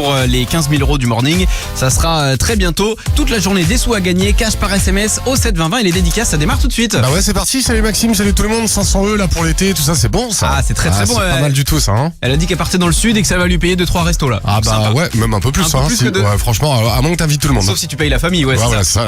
pour les 15 000 € du morning. Ça sera très bientôt. Toute la journée, des sous à gagner, cash par SMS au 7 20 20 et les dédicaces, ça démarre tout de suite. Bah ouais, c'est parti. Salut Maxime, salut tout le monde. 500 € là pour l'été, tout ça, c'est bon ça. Ah, c'est très bon. C'est pas mal du tout ça. Hein. Elle a dit qu'elle partait dans le sud et que ça va lui payer 2-3 restos là. Ah bah sympa. ouais, même un peu plus. Un peu plus que deux. Ouais, franchement, à moins que t'invites tout le monde. Sauf si tu payes la famille, ouais, c'est voilà, ça.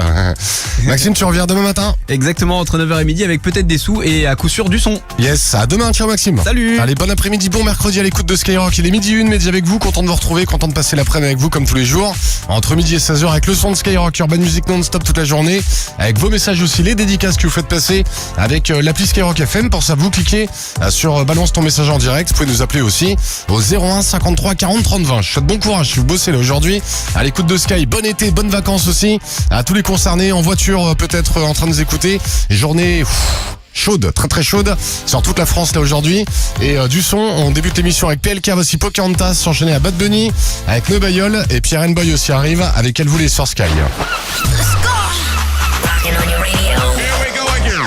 Maxime, tu reviens demain matin. Exactement, entre 9h et midi avec peut-être des sous et à coup sûr du son. Yes, à demain, ciao Maxime. Salut. Allez, bon après-midi, bon mercredi à l'écoute de Skyrock. Il est midi 1, midi avec vous, content de vous retrouver, content de passer l'après-midi avec vous comme tous les jours. Entre midi et 16h avec le son de Skyrock, Urban Music non-stop toute la journée. Avec vos messages aussi, les dédicaces que vous faites passer avec l'appli Skyrock FM. Pour ça, vous cliquez sur balance ton message en direct. Vous pouvez nous appeler aussi au 01 53 40 30 20. Je souhaite bon courage si vous bossez là aujourd'hui. À l'écoute de Sky, bon été, bonnes vacances aussi. À tous les concernés, en voiture peut-être en train de nous écouter. Journée chaude, très très chaude sur toute la France là aujourd'hui. Et du son, on débute l'émission avec PLK, voici Pocahontas, s'enchaîner à Bad Bunny avec Neubayeul et Pierre Boy aussi arrive avec Elle voulait sur Sky.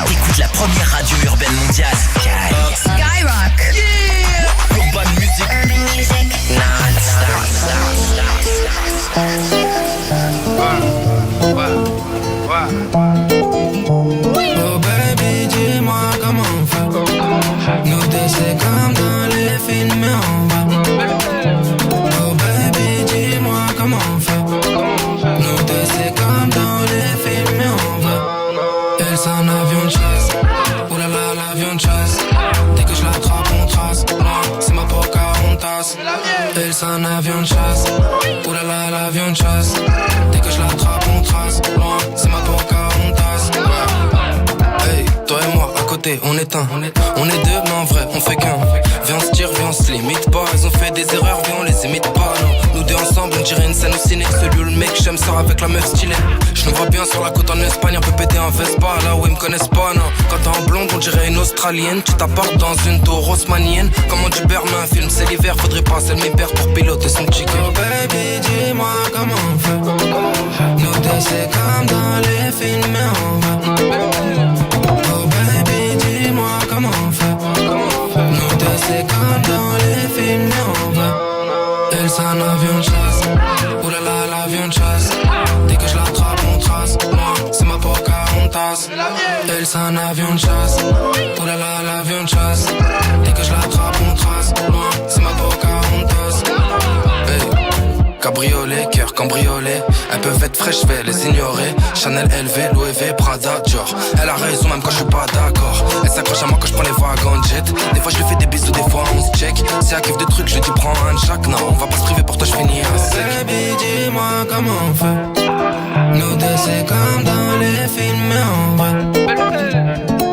Écoute la première radio urbaine mondiale. Skyrock. Yeah. Urban Music. Urban Music. Oh baby, dis-moi comment on fait. Nous deux c'est comme dans les films mais on va. Oh baby, dis-moi comment on fait. Nous deux c'est comme dans les films mais on va. Elle s'en avion de chasse. Oh là là, l'avion de chasse. Dès que je l'attrape on trace. C'est ma Pocahontas. Elle s'en avion de chasse. Oh là là, l'avion de chasse. Dès que je l'attrape on trace. C'est ma Pocahontas. Hey, toi et moi à côté, on est un. On est deux, mais en vrai, on fait qu'un. Viens on se tire, viens on se limite pas. Ils ont fait des erreurs, viens on les imite pas. Non, nous deux ensemble, on dirait une scène au ciné. Celui où le mec j'aime sort avec la meuf stylée. Je nous vois bien sur la côte en Espagne, un peu pété en Vespa. Là où ils me connaissent pas, non. Quand t'es en blonde, on dirait une Australienne. Tu t'apportes dans une tour haussmannienne. Comment du beurre, mais un film, c'est l'hiver. Faudrait passer le mi-père pour piloter son chicken. Oh baby, dis-moi comment on fait. Nous deux c'est comme dans les films, mais on va. Oh baby, dis-moi comment on fait. Nous deux c'est comme dans les films, mais on va. Elle s'en avion de chasse. Oh là là, l'avion de chasse. Dès que je l'attrape, on trace. C'est ma Pocahontas. Elle s'en avion de chasse. Oh là là, l'avion de chasse. Dès que je l'attrape, on trace. C'est ma Pocahontas. Hey. Cabriolet, cœur cambriolé. Elles peuvent être fraîches, je vais les ignorer. Chanel, LV, Louis V, Prada, Dior. Elle a raison même quand je suis pas d'accord. Elle s'accroche à moi quand je prends les wagons jet. Des fois je lui fais des bisous, des fois on se check. Si elle kiffe de trucs, je dis prends un Jack. Non, on va pas se priver pour toi, je finis à sec. Baby, dis-moi comment on fait. Nous deux c'est comme dans les films, mais on va.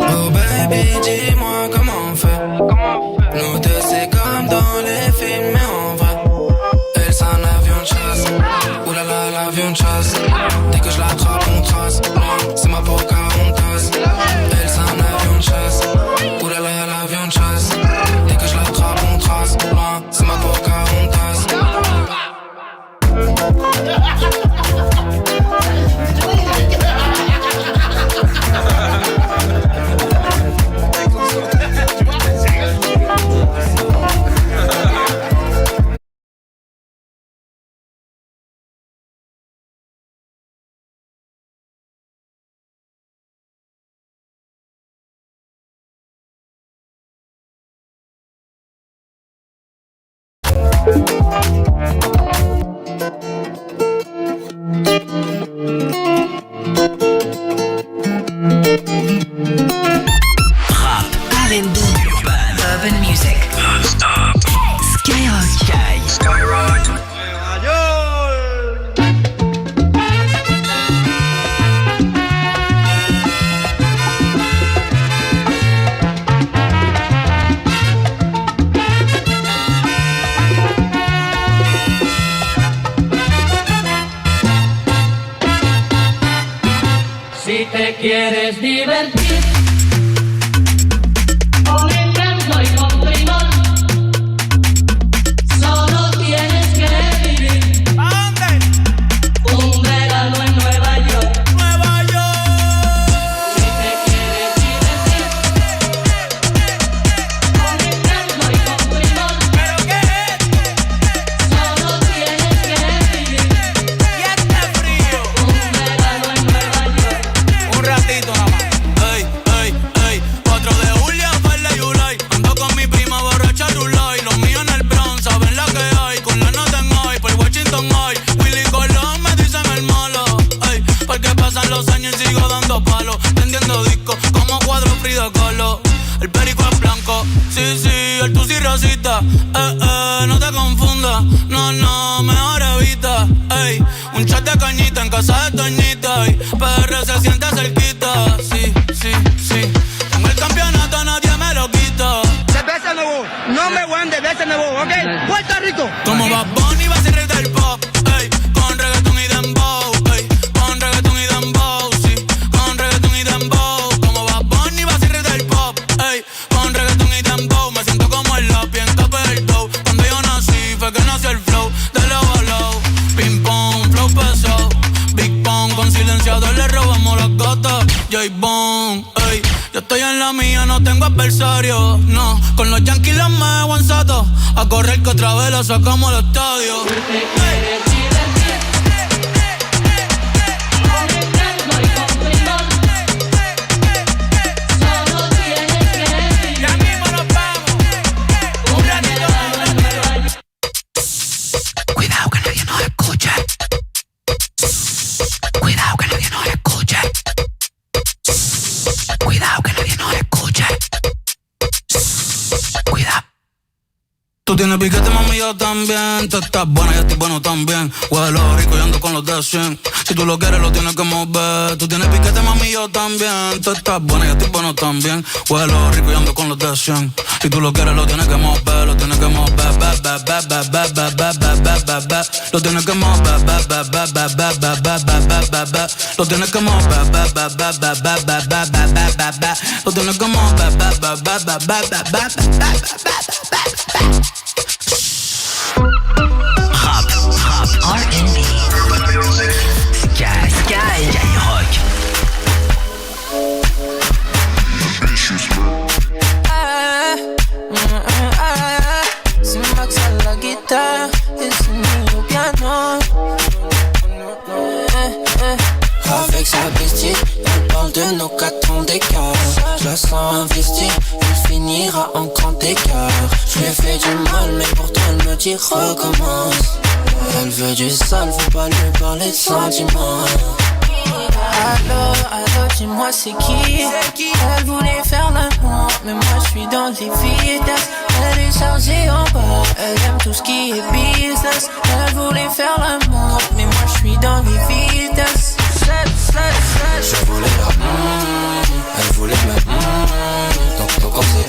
Oh baby, dis-moi comment on fait. Nous deux c'est comme dans les films, mais on va. Elle s'en avion de chasse. Oh là là, l'avion de chasse. Dès que je l'attrape, on trace. C'est ma Pocahontas. Elle s'en avion de chasse. Oh là là, l'avion de chasse. Dès que je l'attrape, on trace. C'est ma Pocahontas. Rap, R&B, Urban Music. Skyrock. Si te quieres divertir con encanto y con primor, solo tienes que vivir un verano en Nueva York. Si te quieres divertir con encanto y con primor, solo tienes que ey. Un shot de cañita en casa de Toñita, ey. PR se siente cerquita, sí, sí, sí. Tengo el campeonato, nadie me lo quita. Cerveza nuevo, no me voy de cerveza nuevo, ¿ok? Puerto Rico. Como Bad Bunny va a ser rey del pop, ey. Con reggaeton y dembow, ey. Con reggaeton y dembow, sí. Con reggaeton y dembow. Como Bad Bunny va a ser rey del pop, ey. Con reggaeton y dembow. Me siento como el lápiz en capa del dough. Cuando yo nací fue que nació el flow de low a low. Ping pong, flow pesado. Big Pong, con silenciador le robamos las gotas. J-Bone, ey. Yo estoy en la mía, no tengo adversario, no. Con los Yankees los me aguanzato. A correr que otra vez lo sacamos al estadio. Cuidado que nadie nos escuche. Cuidado que nadie nos escuche. Cuidado que nadie nos escuche. Cuidado. Tú tienes piquete, mami, yo también. Tú estás buena, yo estoy bueno también. Huelo rico, yo ando con los de 100. Si tú lo quieres, lo tienes que mover. Tú tienes piquete, mami, yo también. Tú estás buena, yo estoy bueno también. Huelo rico, yo ando con los de 100. Si tú lo quieres, lo tienes que mover. Lo tienes que mover. Lo tienes que mover. Lo tienes que mover. Lo tienes que mover. Rap, R&B, Skyrock. C'est Max à la guitare et c'est nous au piano. Avec sa bestie, elle parle de nos 4 ans d'écart. Je la sens investie, elle finira en grand écart. Je lui ai fait du mal, mais pourtant elle me dit recommence. Elle veut du sale, faut pas lui parler de sentiments. Allô, allô, dis-moi c'est qui? Elle voulait faire l'amour, mais moi je suis dans les vitesses. Elle est chargée en bas, elle aime tout ce qui est business. Elle voulait faire l'amour, mais moi je suis dans les vitesses. Je voulais la elle voulait me donc on sait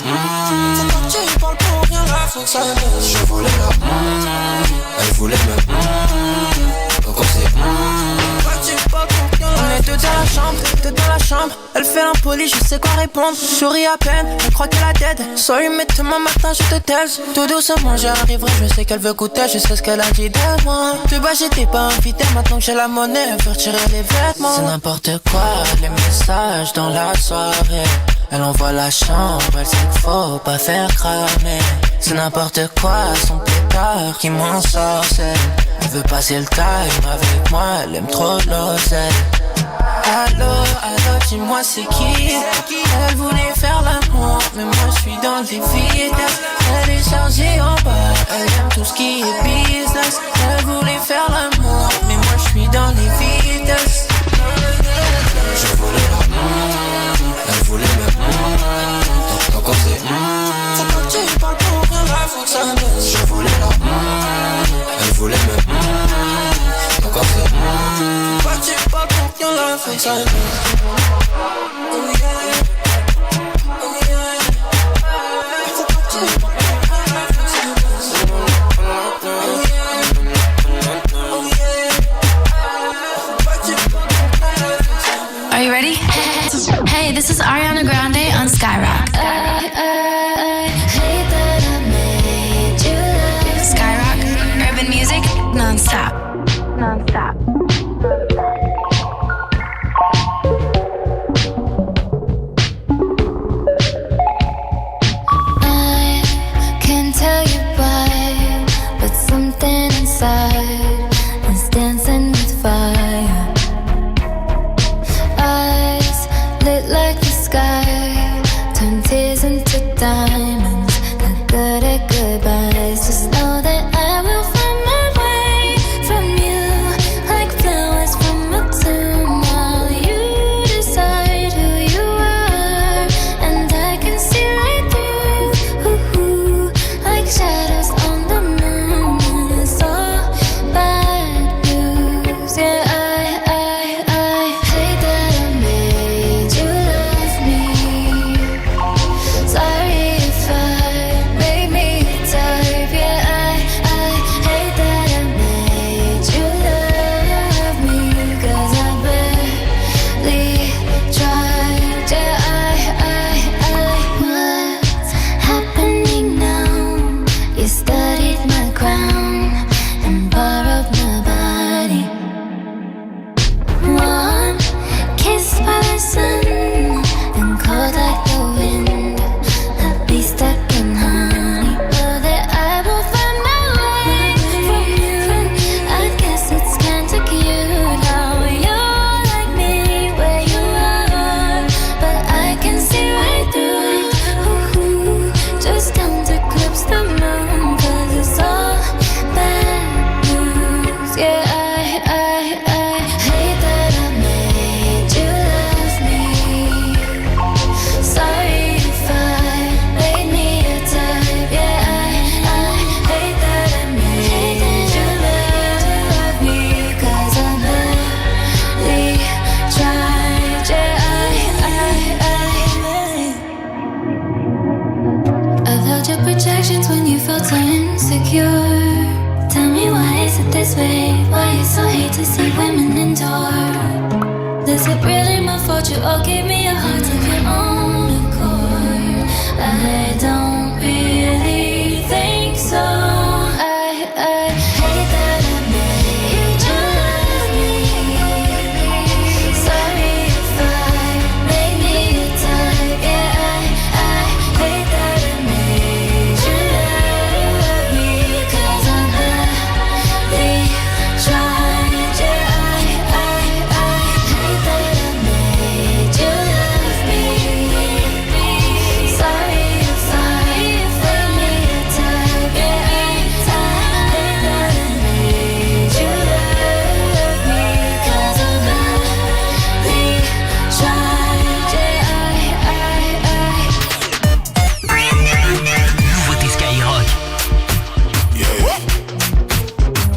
c'est parti, il parle pour rien, là faut que ça baisse. Je voulais la elle voulait me donc on sait on est deux dans la chambre, elle fait l'impoli, je sais quoi répondre. Souris à peine, elle croit qu'elle a dead. Sorry mais demain matin je te taise. Tout doucement j'arriverai, je sais qu'elle veut goûter. Je sais ce qu'elle a dit de moi. De bas j'étais pas invité, maintenant que j'ai la monnaie, elle veut retirer les vêtements. C'est n'importe quoi, les messages dans la soirée. Elle envoie la chambre, elle sait qu'il faut pas faire cramer. C'est n'importe quoi, son pétard qui m'en sorcelle. Elle veut passer le time avec moi, elle aime trop l'oseille. Allô, allô, dis-moi c'est qui? Elle voulait faire l'amour, mais moi je suis dans les vitesses. Elle est chargée en bas, elle aime tout ce qui est business. Elle voulait faire l'amour, mais moi je suis dans les vitesses. Je voulais la elle voulait me donc on sait c'est parti, il parle pour rien, là faut que ça baisse. Je voulais la elle voulait me donc on sait parti, il parle pour rien, là faut que ça baisse. Oh yeah. Are you ready? Hey, this is Ariana Grande on Skyrock. Skyrock, urban music, non-stop. Non-stop. I can't tell you why, but something inside is dancing with fire. Eyes lit like the sky, turn tears into diamonds. Not good at goodbyes. Just know that I will find my way from you, like flowers from a tomb. While you decide who you are, and I can see right through, like shadows on the moon. It's all bad news. my body. Warm, kissed by the sun, and cold like the wind. I'd be stuck in honey, but that I will find my way from you. I guess it's kinda cute how you're like me where you are, but I can see right through. Ooh, just don't eclipse the moon, 'cause it's all bad news. Yeah, I hate that I made you love me. Sorry if I made me a type. Yeah, I hate that I made you love me, 'cause I barely tried. Yeah, I felt your projections when you felt so insecure. Tell me, why is it this way? Why you so hate to see women endure? Is it really my fault you all gave me a heart of your own accord? I don't really think so. I hate that I made you love me. Sorry if I made me a type. Yeah, I hate that I made you love me, 'cause I barely tried. Yeah, I hate that I made you love me. Sorry if I made me a type. Yeah, I hate that I made you love me, 'cause I barely tried. Yeah, Nouveauté Skyrock. Yeah,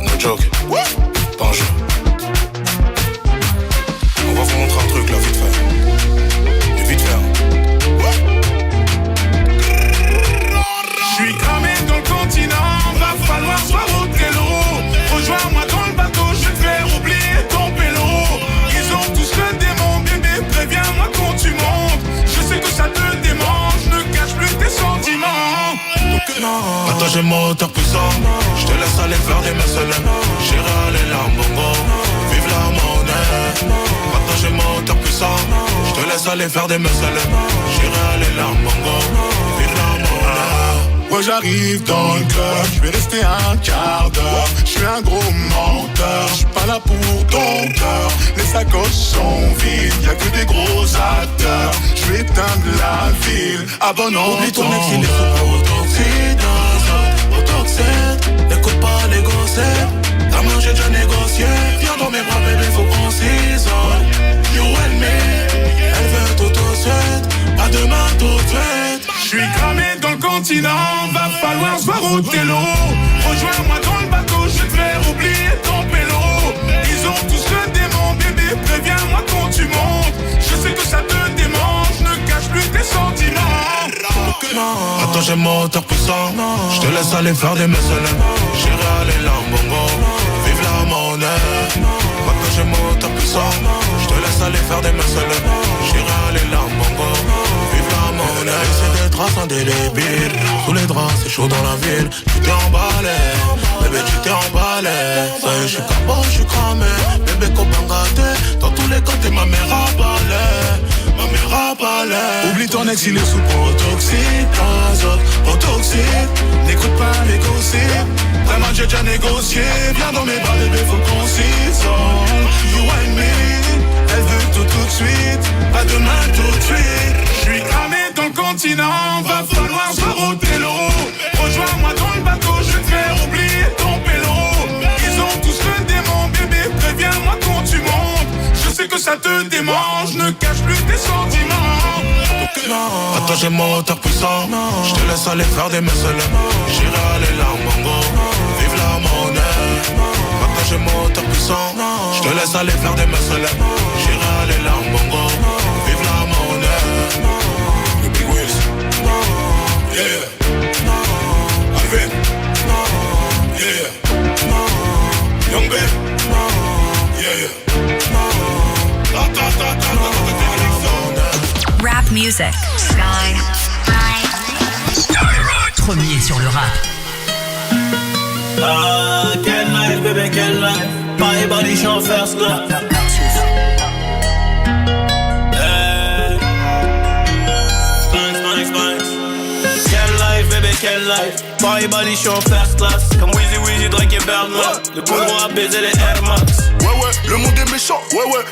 no joke, pas un jeu. On va vous montrer un truc là, vite fait. Mais vite fait, J'suis cramé dans le continent, va falloir soit au télo. Rejoins-moi dans le bateau, je vais te faire oublier ton pélo. Ils ont tous le démon, bébé, préviens-moi quand tu montes. Je sais que ça te démange, ne cache plus tes sentiments. attends, j'ai mon moteur puissant. J'te laisse aller faire des messeles. J'irai aller là, bongo. Vive la monnaie. Attends, j'ai mon moteur puissant. J'te laisse aller faire des messeles. J'irai aller là, bongo. Vive la monnaie. Moi j'arrive dans le club, je vais rester un quart d'heure. Je suis un gros menteur, je suis pas là pour ton cœur. Les sacoches sont vides, y'a que des gros acteurs. Je vais éteindre la ville, à bon entendeur. Oublie ton ex, il est super autoxide. N'écoute pas les gossets. Ta main j'ai déjà négocié. Viens dans mes bras bébé, faut qu'on s'isole. You and me, elle veut tout de suite. Pas demain tout de suite. J'suis cramé dans le continent, va falloir se voir au télo. Rejoins-moi dans le bateau, je vais te faire oublier ton pélo. Ils ont tous le démon, bébé, préviens-moi quand tu montes. Je sais que ça te démange, ne cache plus tes sentiments. Attends, j'ai mon moteur puissant. J'te laisse aller faire des messeles. J'irai aller là, bongo. Vive la monnaie. Attends, j'ai mon moteur puissant. J'te laisse aller faire des messeles. J'irai aller là, bongo. Vive la monnaie. C'est des traces indélébiles. Sous les draps, c'est chaud dans la ville. Tu t'es emballé, bébé, tu t'es emballé. Ça y est, j'suis cabot, j'suis cramé. Bébé, copain gâté. Dans tous les côtés, ma mère a balai. Ma mère a balai. Oublie ton ex, il est sous protoxyde, azote, protoxyde. N'écoute pas les gossips, vraiment j'ai déjà négocié. Viens dans mes bras, bébé, faut qu'on s'isole. You and me, elle veut tout de suite, pas demain tout de suite. J'suis cramé dans le continent, va falloir se voir au télo. Rejoins-moi dans le bateau, je vais te faire oublier ton pélo. Ils ont tous le démon, bébé, préviens-moi quand tu montes. Je sais que ça te démange, ne cache plus tes sentiments. Attends, j'ai mon moteur puissant. J'te laisse aller faire des messeles. J'irai aller là, bongo. Vive la monnaie. Attends, j'ai mon moteur puissant. J'te laisse aller faire des messeles. J'irai aller là, bongo. Vive la monnaie. Le Big Wiz. Yeah. Alvin. Yeah. Young Babe. Yeah. Rap music. Skyrock. Premier sur le rap. Ah, quelle life, bébé, quelle life. Paris, body, je suis en first class. Quelle life, Paris Bali, je suis en first class. Comme Weezy, Drake et Birdman. Le poudron a baisé les Air Max. Ouais, le monde est méchant. Ouais,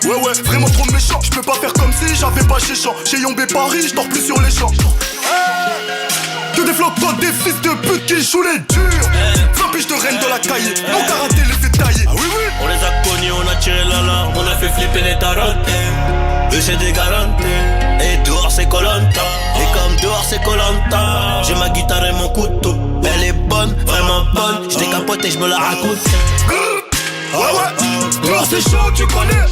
vraiment trop méchant. Je peux pas faire comme si j'avais pas chez champ. Chez Yombé Paris, je dors plus sur les champs. Que des flottes, des fils de pute qui jouent les durs. 20 piges de reine de la cahier. Mon karaté les fait tailler. Ah oui. On les a cognés, on a tiré la lame. On a fait flipper les tarotes. Eux c'est des garanties. Et dehors c'est Koh-Lanta. Et comme dehors c'est Koh-Lanta, j'ai ma guitare et mon couteau. Elle est bonne, vraiment bonne. Je décapote et je me la raconte. Ouais, dehors c'est chaud, tu connais.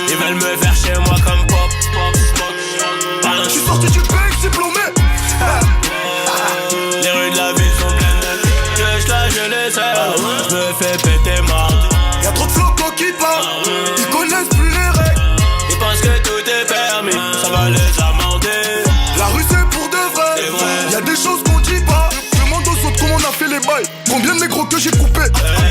Ils veulent me faire chez moi comme pop. Je suis sorti du bec, diplômé. Les rues de la ville sont pleines. Je les serre. Je me fais péter mardi. Y'a trop de flocos qui parlent. Ils connaissent plus les règles. Ils pensent que tout est permis. Ça va les amender. La rue c'est pour de vrai. Y'a des choses qu'on dit pas. Demande aux autres comment on a fait les bails. Combien de micros que j'ai coupé.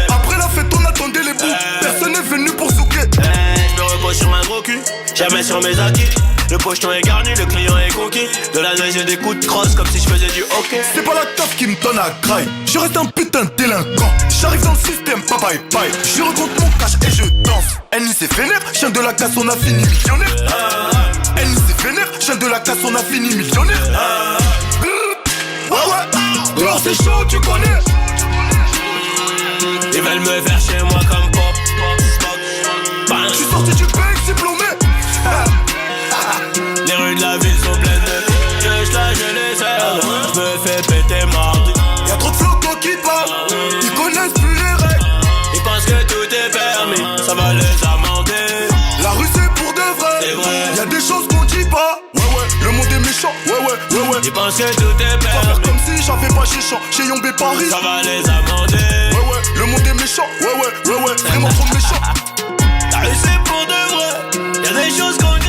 Après la fête on attendait les bouts. Personne n'est venu pour souquer. Je me repose sur ma gros cul. Jamais sur mes acquis. Le pocheton est garni, le client est conquis. De la neige et des coups de crosse comme si je faisais du hockey. C'est pas la taf qui me donne à graille. Je reste un putain de délinquant. J'arrive dans le système, pas bye bye. Je recompte mon cash et je danse. N.I. c'est vénère, chien de la casse on a fini millionnaire. N.I. c'est vénère, chien de la casse on a fini millionnaire. Ouais, dehors c'est chaud, tu connais. Ils veulent me faire chez moi comme pop. Je suis sorti du bec, diplômé. Les rues de la ville sont pleines de je les serre. Je me fais péter mardi. Y'a trop de flocos qui parlent. Ils connaissent plus les règles. Ils pensent que tout est permis. Ça va les amender. La rue c'est pour de vrai. Y'a des choses qu'on dit pas. Ouais, le monde est méchant. Ouais. Ils pensent que tout est Pas faire permis. comme si j'avais pas chez champ. Chez Yombé Paris. Ça va les amender. Ouais, le monde est méchant. Ouais, vraiment trop méchant. La rue c'est pour de vrai. Y'a des choses qu'on dit.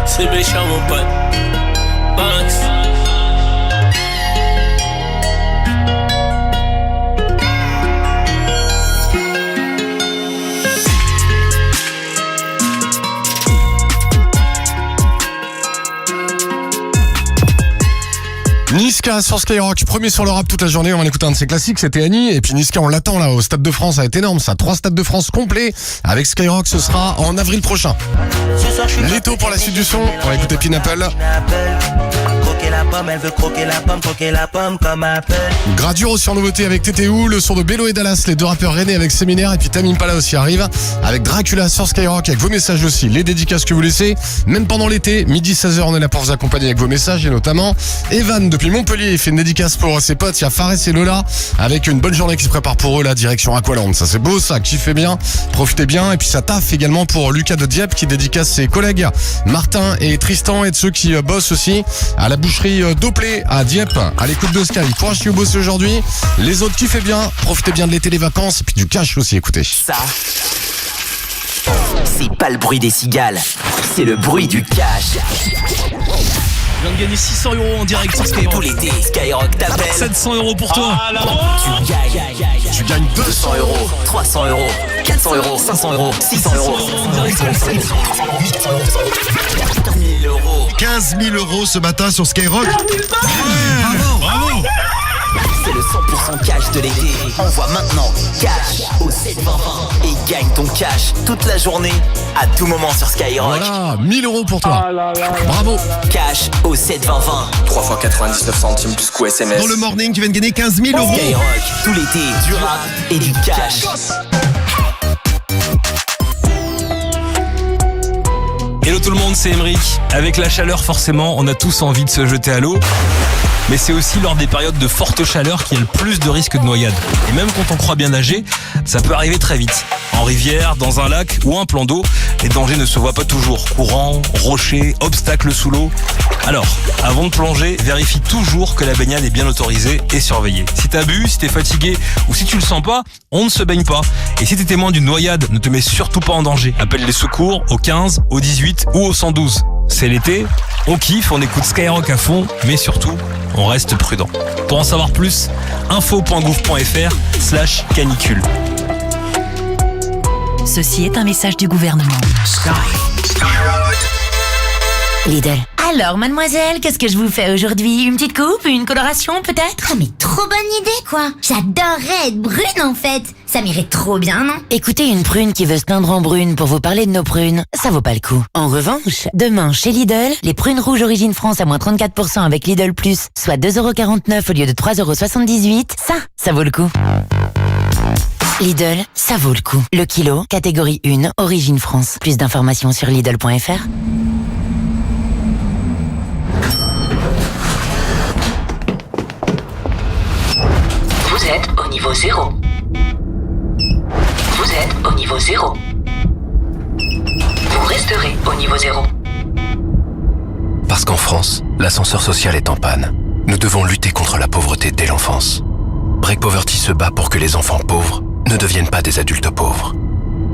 C'est méchant mon pote. Banks. Niska sur Skyrock, premier sur le rap toute la journée. On va écouter un de ses classiques, c'était Annie. Et puis Niska, on l'attend là au Stade de France, ça va être énorme ça. 3 Stades de France complets avec Skyrock, ce sera en avril prochain. Leto pour la suite du son, on va écouter Pineapple. Croquer la pomme, elle veut croquer la pomme comme Apple. Gradure aussi en nouveauté avec TTU, le son de Bello et Dallas, les deux rappeurs rennais avec Séminaire. Et puis Tame Impala aussi arrive avec Dracula sur Skyrock, avec vos messages aussi, les dédicaces que vous laissez, même pendant l'été, midi 16h, on est là pour vous accompagner avec vos messages. Et notamment Evan depuis Montpellier, il fait une dédicace pour ses potes. Il y a Fares et Lola avec une bonne journée qui se prépare pour eux, la direction Aqualand. Ça c'est beau, ça, kiffez bien, profitez bien. Et puis ça taffe également pour Lucas de Dieppe qui dédicace ses collègues Martin et Tristan et de ceux qui bossent aussi à la boucherie Doplé à Dieppe, à l'écoute de Sky. Courage si vous bossez aujourd'hui. Les autres kiffez bien, profitez bien de l'été, les vacances et puis du cash aussi, écoutez. Ça, c'est pas le bruit des cigales, c'est le bruit du cash. Je viens de gagner 600 € en direct sur Skyrock. Tout l'été, Skyrock t'appelle. 700 € pour toi. Tu gagnes 200 €, 300 €, 400 €, 500 €, 600 €. 15 000 € ce matin sur Skyrock. Bravo. C'est le 100% cash de l'été. Envoie maintenant cash au 72020 et gagne ton cash toute la journée, à tout moment sur Skyrock. Voilà, 1000 € pour toi. Bravo. Cash au 72020. 3 fois 99 centimes plus coût SMS. Dans le morning, tu viens de gagner 15 000 €. Skyrock, tout l'été, du rap et du cash. Hello tout le monde, c'est Emeric. Avec la chaleur, forcément, on a tous envie de se jeter à l'eau. Mais c'est aussi lors des périodes de forte chaleur qu'il y a le plus de risques de noyade. Et même quand on croit bien nager, ça peut arriver très vite. En rivière, dans un lac ou un plan d'eau, les dangers ne se voient pas toujours. Courants, rochers, obstacles sous l'eau. Alors, avant de plonger, vérifie toujours que la baignade est bien autorisée et surveillée. Si t'as bu, si t'es fatigué ou si tu le sens pas, on ne se baigne pas. Et si t'es témoin d'une noyade, ne te mets surtout pas en danger. Appelle les secours au 15, au 18 ou au 112. c'est l'été, on kiffe, on écoute Skyrock à fond, mais surtout, on reste prudent. Pour en savoir plus, info.gouv.fr/canicule. Ceci est un message du gouvernement. Lidl. Alors, mademoiselle, qu'est-ce que je vous fais aujourd'hui? Une petite coupe? Une coloration, peut-être? Oh, mais trop bonne idée, quoi. J'adorerais être brune, en fait. Ça m'irait trop bien, non? Écoutez, une prune qui veut se peindre en brune pour vous parler de nos prunes, ça vaut pas le coup. En revanche, demain, chez Lidl, les prunes rouges Origine France à moins 34% avec Lidl Plus, soit 2,49€ au lieu de 3,78€, ça vaut le coup. Lidl, ça vaut le coup. Le kilo, catégorie 1, Origine France. Plus d'informations sur Lidl.fr. Vous êtes au niveau 0. Vous êtes au niveau 0. Vous resterez au niveau 0. Parce qu'en France, l'ascenseur social est en panne. Nous devons lutter contre la pauvreté dès l'enfance. Break Poverty se bat pour que les enfants pauvres ne deviennent pas des adultes pauvres.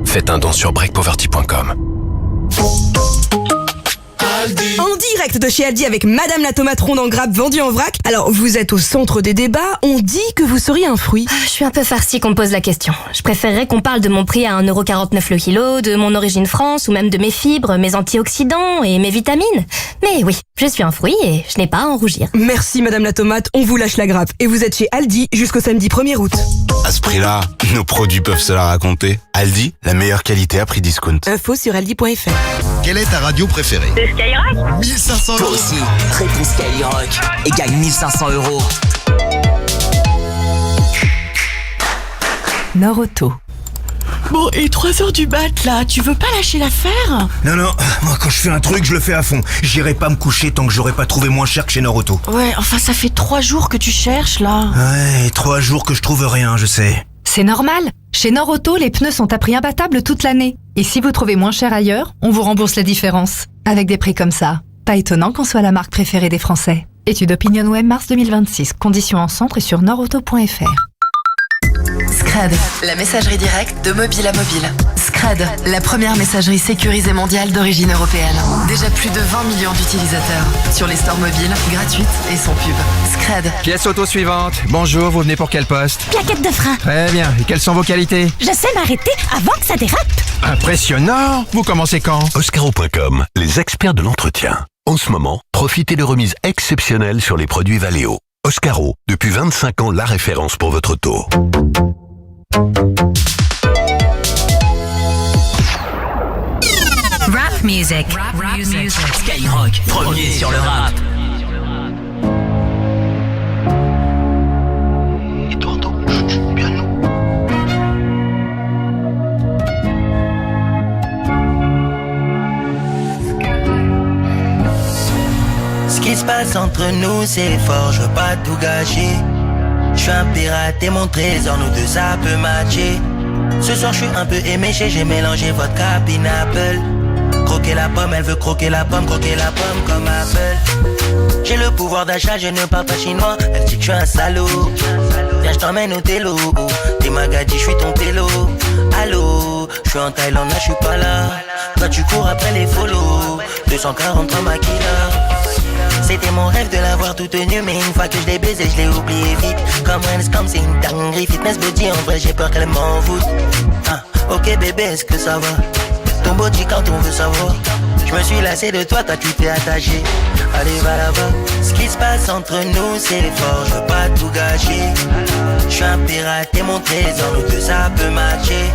Faites un don sur breakpoverty.com. En direct de chez Aldi avec Madame la tomate ronde en grappe vendue en vrac. Alors, vous êtes au centre des débats, on dit que vous seriez un fruit. Je suis un peu farcie qu'on me pose la question. Je préférerais qu'on parle de mon prix à 1,49€ le kilo, de mon origine France ou même de mes fibres, mes antioxydants et mes vitamines. Mais oui, je suis un fruit et je n'ai pas à en rougir. Merci Madame la tomate, on vous lâche la grappe. Et vous êtes chez Aldi jusqu'au samedi 1er août. À ce prix-là, nos produits peuvent se la raconter. Aldi, la meilleure qualité à prix discount. Info sur aldi.fr. Quelle est ta radio préférée? C'est Skyrock. 1500 Toi €. aussi, réponds Skyrock et gagne 1500 €. Nord-Auto. Bon, et 3h du mat, là, tu veux pas lâcher l'affaire? Non, moi quand je fais un truc, je le fais à fond. J'irai pas me coucher tant que j'aurai pas trouvé moins cher que chez Nord-Auto. Ouais, enfin ça fait 3 jours que tu cherches, là. Ouais, 3 jours que je trouve rien, je sais. C'est normal. Chez Nord-Auto, les pneus sont à prix imbattable toute l'année. Et si vous trouvez moins cher ailleurs, on vous rembourse la différence. Avec des prix comme ça, pas étonnant qu'on soit la marque préférée des Français. Étude OpinionWay mars 2026. Conditions en centre et sur nordauto.fr. Scred, la messagerie directe de mobile à mobile. Scred, la première messagerie sécurisée mondiale d'origine européenne. Déjà plus de 20 millions d'utilisateurs. Sur les stores mobiles, gratuites et sans pub. Scred. Pièce auto suivante. Bonjour, vous venez pour quel poste? Plaquette de frein. Très bien. Et quelles sont vos qualités? Je sais m'arrêter avant que ça dérape. Impressionnant. Vous commencez quand? Oscaro.com, les experts de l'entretien. En ce moment, profitez de remises exceptionnelles sur les produits Valeo. Oscaro, depuis 25 ans, la référence pour votre auto. Rap music. Rap music. Skyrock, premier sur le rap. Ce qui se passe entre nous c'est fort, je veux pas tout gâcher. Je suis un pirate et mon trésor, nous deux ça peut matcher. Ce soir je suis un peu éméché, j'ai mélangé vodka pineapple. Croquer la pomme, elle veut croquer la pomme comme Apple. J'ai le pouvoir d'achat, je ne parle pas chinois. Elle dit que je suis un salaud. Viens je t'emmène au télo. T'es magadie, je suis ton télo. Allô, je suis en Thaïlande, là je suis pas là. Toi tu cours après les follow. 243 maquila. C'était mon rêve de l'avoir tout tenu, mais une fois que je l'ai baisé, je l'ai oublié vite. Comme c'est une dinguerie. Fitness body, en vrai j'ai peur qu'elle m'en foute. Ah, ok bébé, est-ce que ça va? Ton body quand on veut savoir. Je me suis lassé de toi, tu t'es attaché. Allez va là-bas. Ce qui se passe entre nous c'est fort, je veux pas tout gâcher. Je suis un pirate et mon trésor, nous deux ça peut matcher.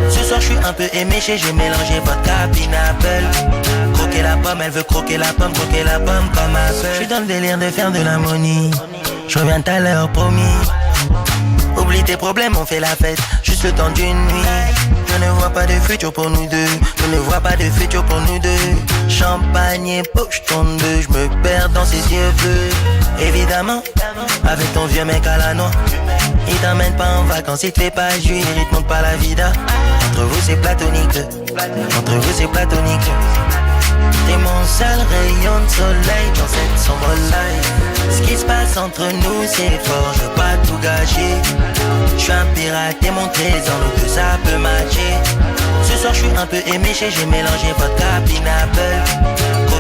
Ce soir je suis un peu éméché, j'ai mélangé vodka pineapple. Croquer la pomme, elle veut croquer la pomme comme Apple. Je suis dans le délire de faire de l'harmonie. Je reviens tout à l'heure promis. Oublie tes problèmes, on fait la fête, juste le temps d'une nuit. Je ne vois pas de futur pour nous deux. Je ne vois pas de futur pour nous deux. Champagne et poche tourne deux. Je me perds dans ses yeux bleus. Évidemment, avec ton vieux mec à la noix. Il t'emmène pas en vacances, il te fait pas jouir, il te montre pas la vida. Entre vous c'est platonique. Entre vous c'est platonique. T'es mon seul rayon de soleil dans cette sombre life. Ce qui se passe entre nous c'est fort, je veux pas tout gâcher. Je suis un pirate et mon trésor, nous deux ça peut matcher. Ce soir je suis un peu éméché, j'ai mélangé vodka pineapple.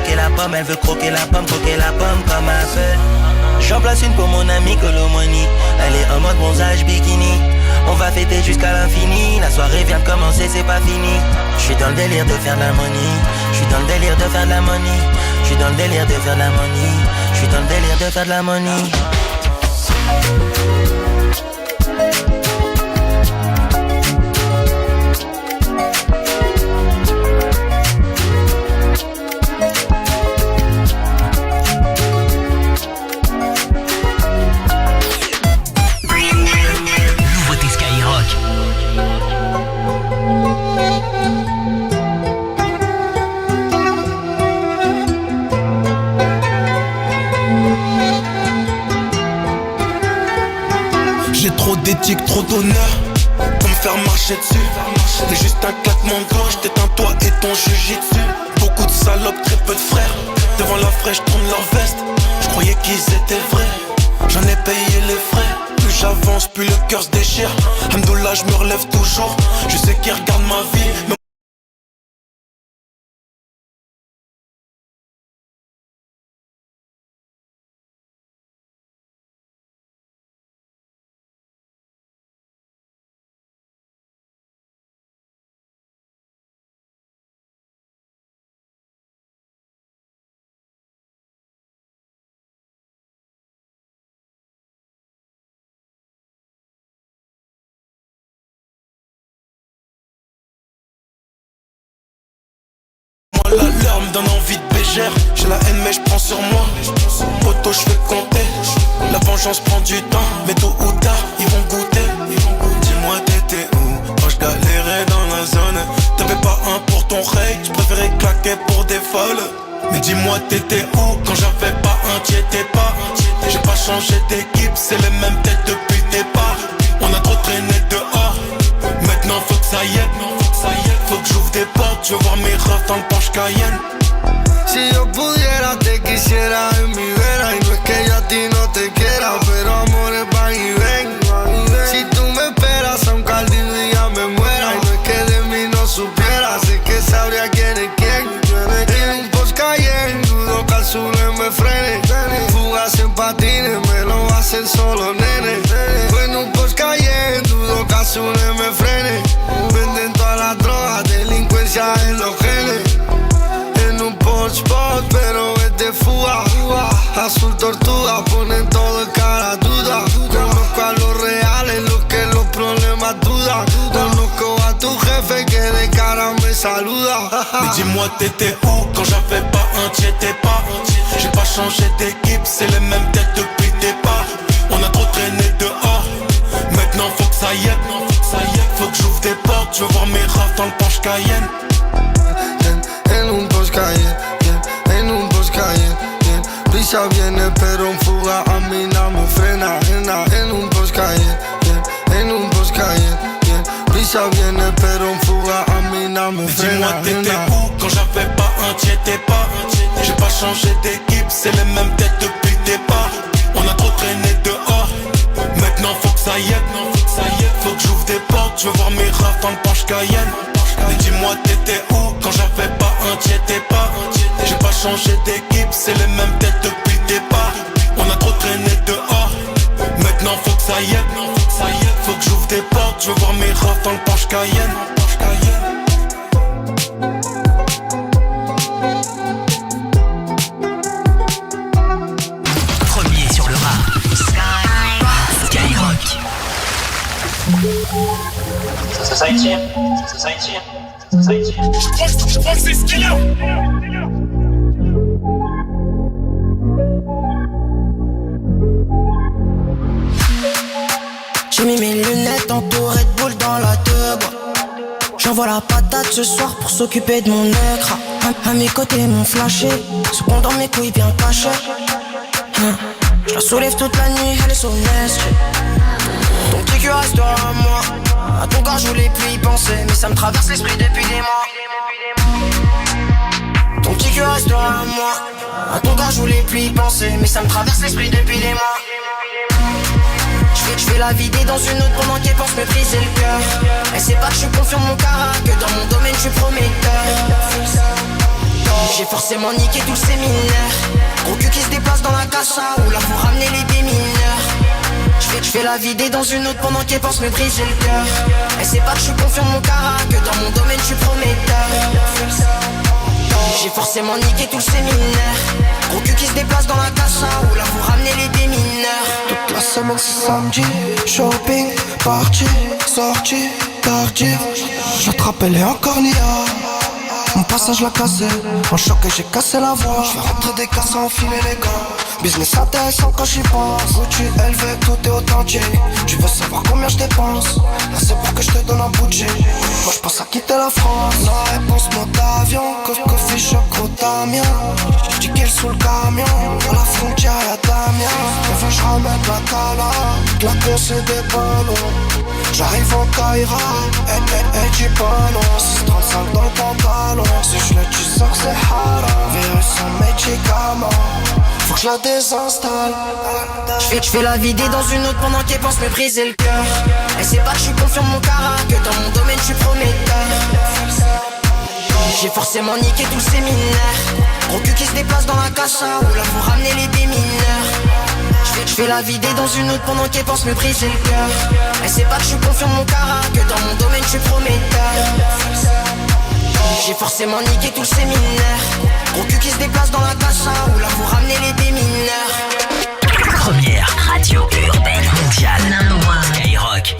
croquer la pomme, elle veut croquer la pomme comme un peu. J'en place une pour mon ami Colomoni. Elle est en mode bronzage bikini. On va fêter jusqu'à l'infini. La soirée vient de commencer, c'est pas fini. J'suis dans le délire de faire de la money. J'suis dans le délire de faire de la money. J'suis dans le délire de faire de la money. J'suis dans le délire de faire de la money. Nouveauté Skyrock. J'ai trop d'éthique, trop d'honneur pour me faire marcher dessus. Mais juste un claquement de gorge, t'éteins toi et ton jujitsu. Beaucoup de salopes, très peu de frères. Devant la fraîche, tourne leur veste. Je croyais qu'ils étaient vrais. J'en ai payé les frais. Plus j'avance, plus le cœur se déchire. Hamdoullah, je me relève toujours. Je sais qu'ils regardent ma vie, mais la leur me donne envie de bégère. J'ai la haine mais je prends sur moi. Poto je fais compter. La vengeance prend du temps, mais tôt ou tard ils vont goûter. Dis-moi t'étais où quand je galérais dans la zone. T'avais pas un pour ton rey, je préférais claquer pour des folles. Mais dis-moi t'étais où quand j'avais pas un, t'y étais pas. J'ai pas changé d'équipe, c'est les mêmes têtes depuis le départ. On a trop traîné dehors. Maintenant faut que ça y est, faut que j'ouvre des portes, je veux voir mes refs dans le Porsche Cayenne. Si yo pudiera te quisiera en mi vera. Y no es que yo a ti no te quiera, pero amores van y ven. Si tú me esperas aunque al día me muera. Y no es que de mí no supiera, así que sabría quién es quién. En un Porsche Cayenne, dudo que al Zule me frene. Fugas en patines, me lo hacen solo nene. En un Porsche Cayenne, dudo que al Zule me frene. Venden todas las drogas, delincuencia en los genes. En un Porsche Sport, pero es de fuga. Azul tortuga, ponen todo en cara duda. Conozco a los reales, los que los problemas dudan. Conozco a tu jefe que de cara me saluda. Mais dis-moi t'étais où quand j'avais pas un, t'y étais pas. J'ai pas changé d'équipe, c'est les mêmes têtes depuis le départ. On a trop traîné dehors. Maintenant faut que ça y est, faut que j'ouvre des portes, je veux voir mes refs dans le Porsche Cayenne. En un Porsche Cayenne, en un Porsche Cayenne. Brisa viene pero en fuga, a mí no me frena. En un Porsche Cayenne, en un Porsche Cayenne. Brisa viene pero en fuga, a mí no me frena. Dis-moi t'étais où quand j'avais pas un, t'y étais pas. J'ai pas changé d'équipe, c'est les mêmes têtes depuis le départ. On a trop traîné dehors. Maintenant faut que ça y est, faut que j'ouvre des portes, je veux voir mes refs dans le Porsche Cayenne. Mais dis-moi t'étais où quand j'avais pas un, t'y étais pas. J'ai pas changé d'équipe, c'est les mêmes têtes depuis le départ. On a trop traîné dehors. Maintenant faut que ça y est, faut que j'ouvre des portes, je veux voir mes refs dans le Porsche Cayenne. Premier sur le rap. Skyrock. Ça y tire. C'est ce qu'il y a. J'ai mis mes lunettes entourées de boules dans la teub. J'envoie la patate ce soir pour s'occuper de mon écran. À mes côtés mon flashé, second dans mes couilles bien cachées. Je la soulève toute la nuit, elle est sonneste. Ton petit cul restera à moi. À ton corps je voulais plus y penser, mais ça me traverse l'esprit depuis des mois. Ton petit cul restera à moi. À ton corps je voulais plus y penser, mais ça me traverse l'esprit depuis des mois. Je vais la vider dans une autre pendant qu'elle pense me briser le cœur. Elle sait pas que je suis confiant de mon caractère, que dans mon domaine je suis prometteur. J'ai forcément niqué tout le séminaire. Gros cul qui se déplace dans la cassa, ou là vous ramenez les démineurs. J'fais la vider dans une autre pendant qu'elle pense me briser le cœur. Elle sait pas que je confirme mon carac, que dans mon domaine je suis prometteur. J'ai forcément niqué tout le séminaire. Gros cul qui se déplace dans la cassa, ou là vous ramenez les démineurs. Toute la semaine c'est samedi, shopping, party, sortie, tardive. J'attrape elle est encore nia. Mon passage l'a cassé, en choc et j'ai cassé la voix. J'fais rentrer des casses, enfiler les gants. Business intéressant quand j'y pense. Gucci élevé, tout est authentique. Tu veux savoir combien je dépense? Là c'est pour que je te donne un bout de G. Moi j'pense à quitter la France. La réponse mode d'avion, coffee shop, gros Damien. J'dis qu'il sous le camion. À la frontière y'a Damien. Enfin j'ramène la cala, de la conce et des ballons. J'arrive en Kaira, et du ballon. 635 dans le pantalon. Si je l'ai tu sors c'est haram. Virus sans médicament. Faut que je la désinstalle. J'fais la vider dans une autre pendant qu'elle pense me briser le cœur. Elle sait pas que je confirme mon carac, que dans mon domaine je suis prometteur. J'ai forcément niqué tout le séminaire. Gros cul qui se déplace dans la cassa, ou là vous ramenez les démineurs. J'fais la vider dans une autre pendant qu'elle pense me briser le cœur. Elle sait pas que je confirme mon carac, que dans mon domaine je suis prometteur. J'ai forcément niqué tout le séminaire. Gros cul qui se déplace dans la cassa, ou là vous ramenez les démineurs. Première radio urbaine mondiale. Skyrock.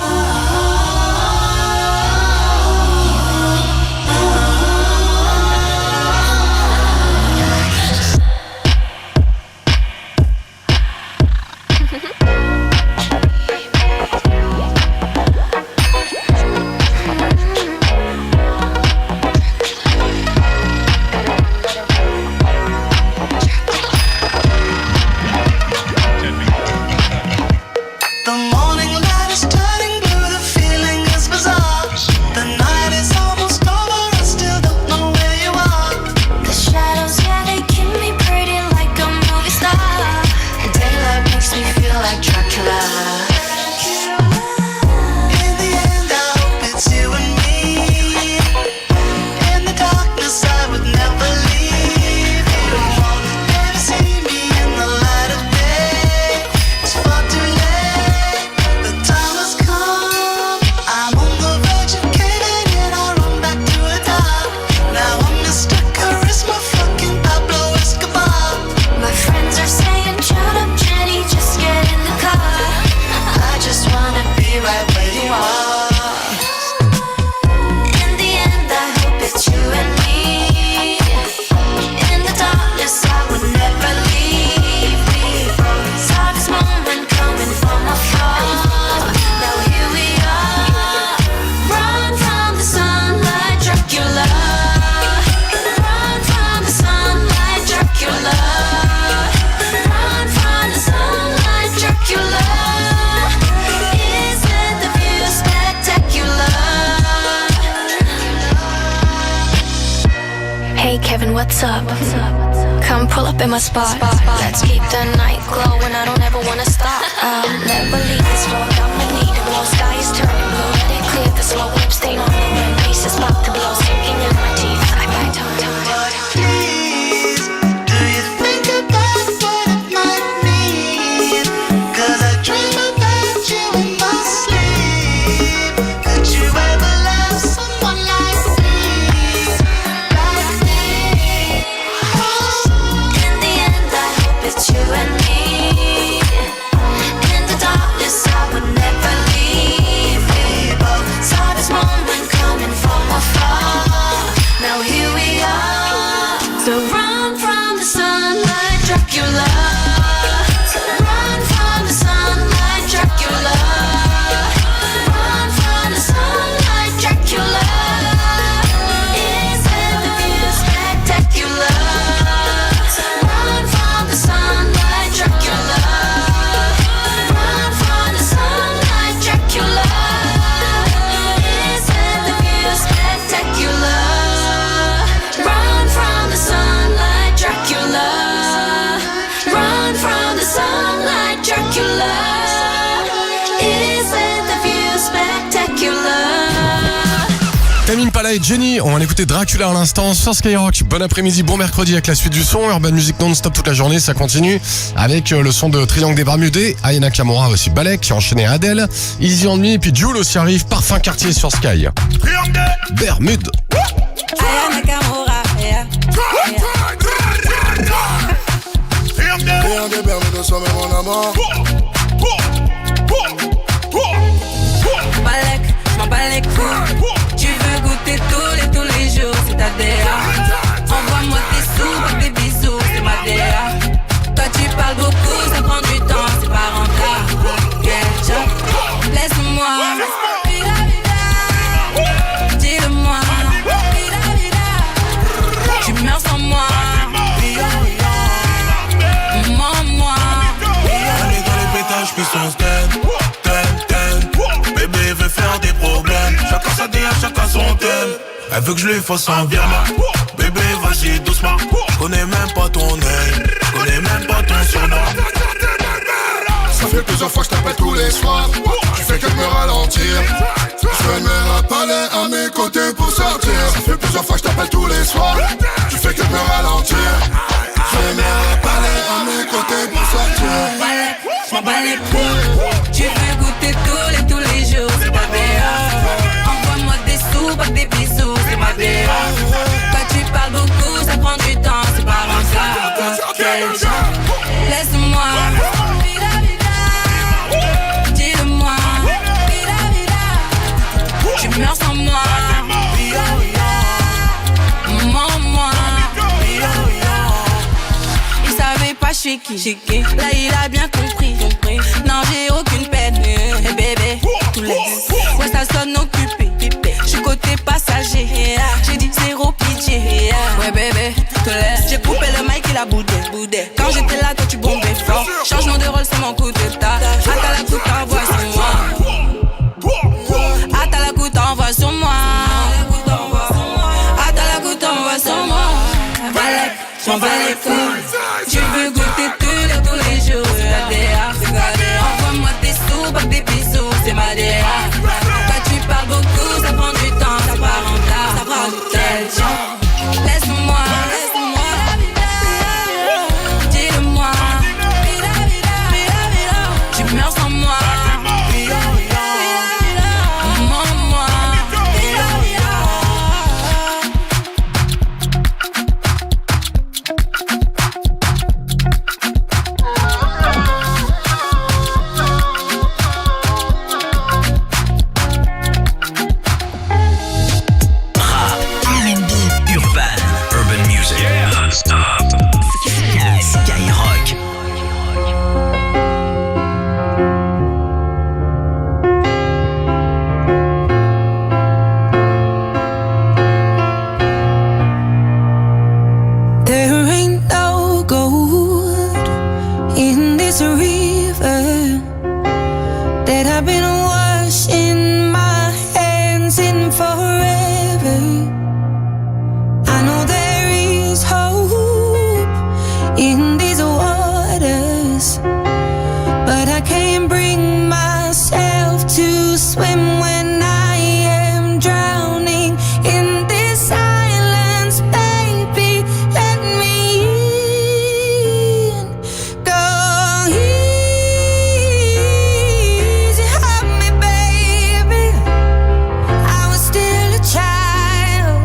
What's up? Come pull up in my spot. Let's keep the night glowing. I don't ever wanna stop. I'll never leave this road. I'ma need it. Blue sky is turning blue. Let it clear. The slow whip stain on the rim. Bass is about to blow. Sinking in my teeth. I bite tongue. Please, do you think about what it might mean? 'Cause I dream about you in my sleep. Could you ever love someone like me? It's you and me. In the darkness I would never Bala et Jenny. On va écouter Dracula à l'instant sur Skyrock. Bon après-midi, bon mercredi avec la suite du son. Urban Music non-stop toute la journée, ça continue avec le son de Triangle des Bermudés. Aya Nakamura aussi Balek qui a enchaîné Adèle. Easy on Me et puis Jul aussi arrive. Parfum Quartier sur Sky. Bermude. Aya Nakamura, yeah. Triangle des Bermudes, sommet mon amour. Balek, j'm'en bats les couilles. Tu veux goûter tous les jours, c'est ta DA. Envoie-moi tes sous, des bisous, c'est ma DA. Toi tu parles beaucoup, ça prend du temps, c'est pas rentable. Laisse-moi, dis-le-moi. Tu meurs sans moi. Mens-moi. On est dans les pétages puis son stand. Bébé veut faire des problèmes. Chacun sa DA, chacun son thème. Elle veut que je lui fasse un virement. Bébé vas-y doucement. J'connais même pas ton name. J'connais même pas ton surnom. Ça fait plusieurs fois que je t'appelle tous les soirs. Tu fais que me ralentir. Je me mets à palais à mes côtés pour sortir. Ça fait plusieurs fois que je t'appelle tous les soirs. Tu fais que me ralentir. Je me mets à palais à mes côtés pour sortir. J'm'en bats les couilles. Tu veux goûter tous les jours, c'est ma DA. Envoie-moi des sous, pas des bisous, c'est ma DA. Quand tu parles beaucoup, ça prend du temps, c'est pas rentable. Laisse-moi. Dis-le-moi. Tu meurs sans moi. Mens-moi. Il savait pas je suis qui. Là il a bien compris. Non j'ai aucune peine. Hey bébé, tout laisse. Ouais ça sonne occupé. J'suis côté passager. J'ai dit zéro pitié. Ouais bébé, tout laisse. J'ai coupé le mic il a boudé. Quand j'étais là toi tu bombais fort. Changement de rôle c'est mon coup d'état. Attends la coup t'envoie sur moi. Attends la coup t'envoie sur moi. Attends la coup t'envoie sur moi. Balek, j'm'en bats les couilles. Tu veux goûter tous les jours, c'est ta DA. Envoie-moi tes sous, pas des bisous, c'est ma DA. Quand tu parles beaucoup, ça prend du temps, c'est pas rentable. Ça prend du temps. Laisse-moi. Dis-le-moi. Tu meurs sans moi. Mens-moi. Urban Music. Skyrock. There ain't no gold in this river that I've been washing my hands in forever. I know there is hope in these waters, but I can't bring myself to swim when I am drowning in this silence. Baby, let me in. Go easy on me, baby. I was still a child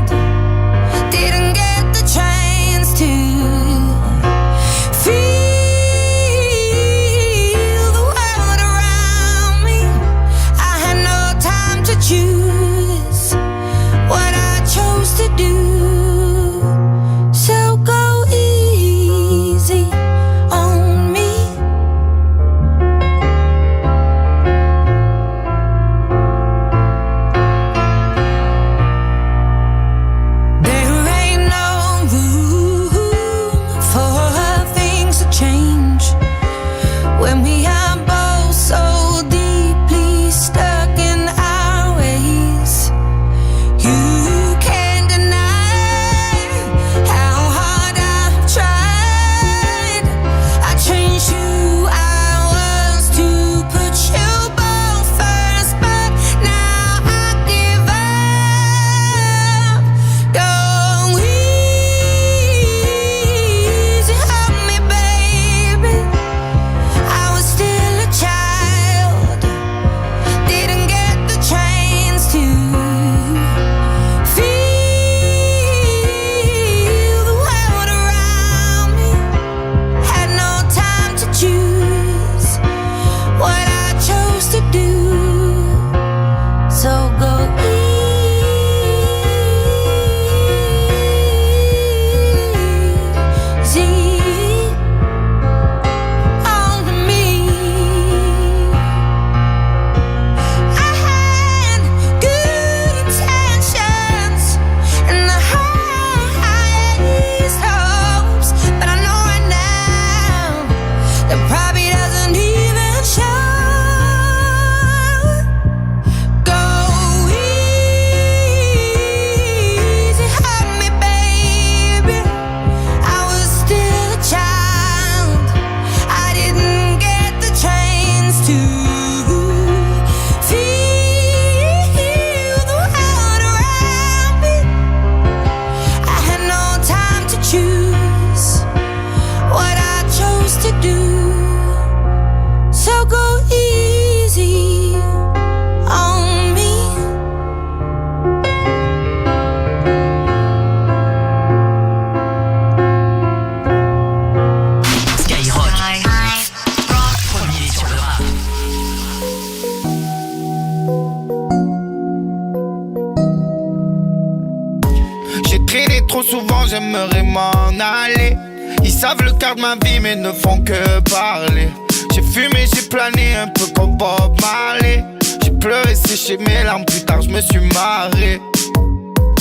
j'aimerais m'en aller. Ils savent le quart de ma vie mais ne font que parler. J'ai fumé, j'ai plané un peu comme Bob Marley. J'ai pleuré, séché mes larmes, plus tard je me suis marré.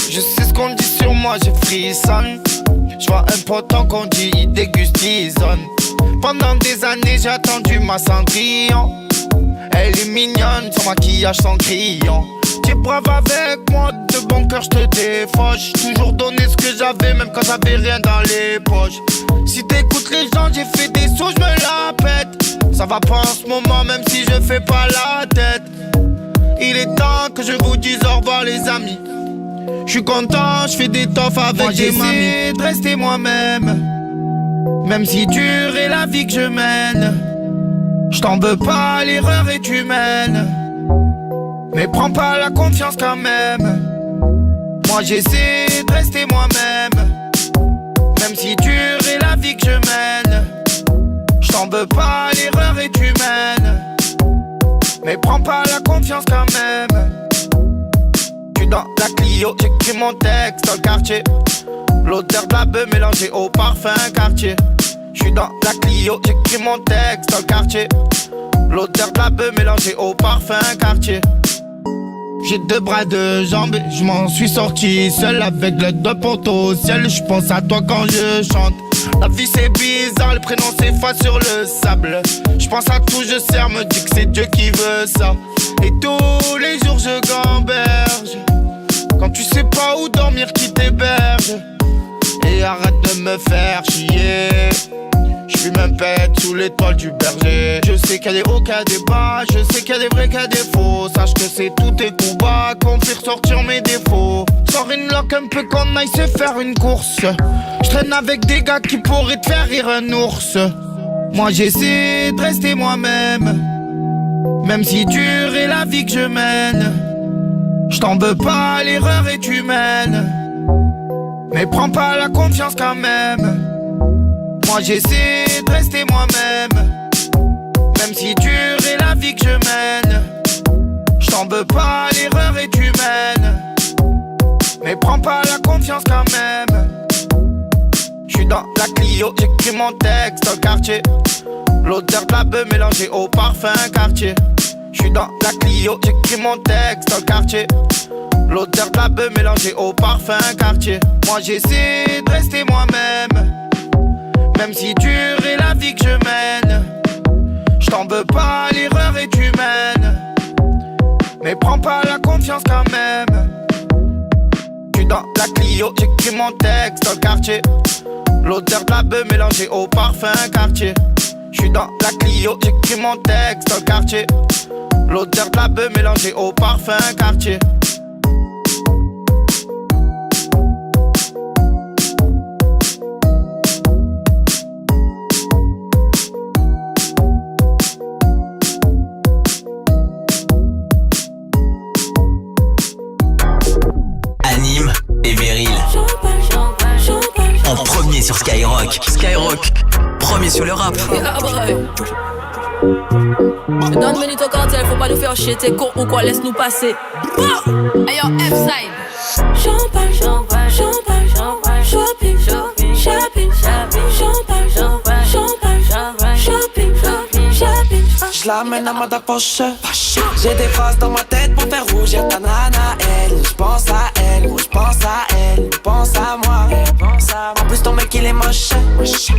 Je sais ce qu'on dit sur moi, j'ai frissonne. J'vois un potent qu'on dit, il déguste, il zone. Pendant des années j'ai attendu ma Cendrillon. Elle est mignonne, son maquillage sans crayon. T'es brave avec moi, de bon cœur je te défauche. Toujours donné ce que j'avais, même quand j'avais rien dans les poches. Si t'écoutes les gens, j'ai fait des sauts, je me la pète. Ça va pas en ce moment, même si je fais pas la tête. Il est temps que je vous dise au revoir les amis. J'suis content, j'fais des toffes avec moi, des mamies. J'essaie de rester moi-même, même si dure est la vie que je mène. J't'en veux pas, l'erreur est humaine, mais prends pas la confiance quand même. Moi j'essaie de rester moi-même, même si dure est la vie que je mène. J't'en veux pas, l'erreur est humaine, mais prends pas la confiance quand même. J'suis dans la Clio, j'écris mon texte dans le quartier. L'odeur de la beuh mélangée au parfum quartier. J'suis dans la Clio, j'écris mon texte dans le quartier. L'odeur de la beuh mélangée au parfum quartier. J'ai 2 bras, 2 jambes, je m'en suis sorti seul avec l'aide de poteau au ciel. Je pense à toi quand je chante. La vie c'est bizarre, le prénom s'efface sur le sable. Je pense à tout, je sers, me dis que c'est Dieu qui veut ça. Et tous les jours je gamberge. Quand tu sais pas où dormir, qui t'héberge. Et arrête de me faire chier. J'fume un pète sous l'étoile du berger. Je sais qu'il y a des hauts, qu'il y a des bas. Je sais qu'il y a des vrais, qu'il y a des faux. Sache que c'est tous tes coups bas qu'on fait ressortir mes défauts. Sors une loque un peu qu'on aille se faire une course. J'traîne avec des gars qui pourraient te faire rire un ours. Moi j'essaie de rester moi-même, même si dure est la vie que je mène. J't'en veux pas, l'erreur est humaine, mais prends pas la confiance quand même. Moi j'essaie de rester moi-même, même si dure est la vie que je mène. J't'en veux pas, l'erreur est humaine, mais prends pas la confiance quand même. J'suis dans la Clio, j'écris mon texte dans le quartier. L'odeur de la beuh mélangée au parfum quartier. J'suis dans la Clio, j'écris mon texte dans le quartier. L'odeur de la beuh mélangée au parfum quartier. Moi j'essaie de rester moi-même, même si dure est la vie que je mène. J't'en veux pas, l'erreur est humaine, mais prends pas la confiance quand même. J'suis dans la Clio, j'écris mon texte dans le quartier. L'odeur de la beuh mélangée au parfum quartier. J'suis dans la Clio, j'écris mon texte dans le quartier. L'odeur de la beuh mélangée au parfum quartier. Anime et Meryl. En premier sur Skyrock. Skyrock, premier sur le rap. Donne minute au cartel, faut pas nous faire chier, t'es con ou quoi, laisse-nous passer. Ayo, F-side. Champagne, champagne, champagne, champagne, shopping, shopping, shopping, shopping, champagne, champagne, champagne, champagne, shopping, shopping, shopping. J'lamène à ma poche. J'ai des phrases dans ma tête pour faire rougir ta nana. Elle, j'pense à elle, j'pense à elle, pense à moi. En plus ton mec il est moche.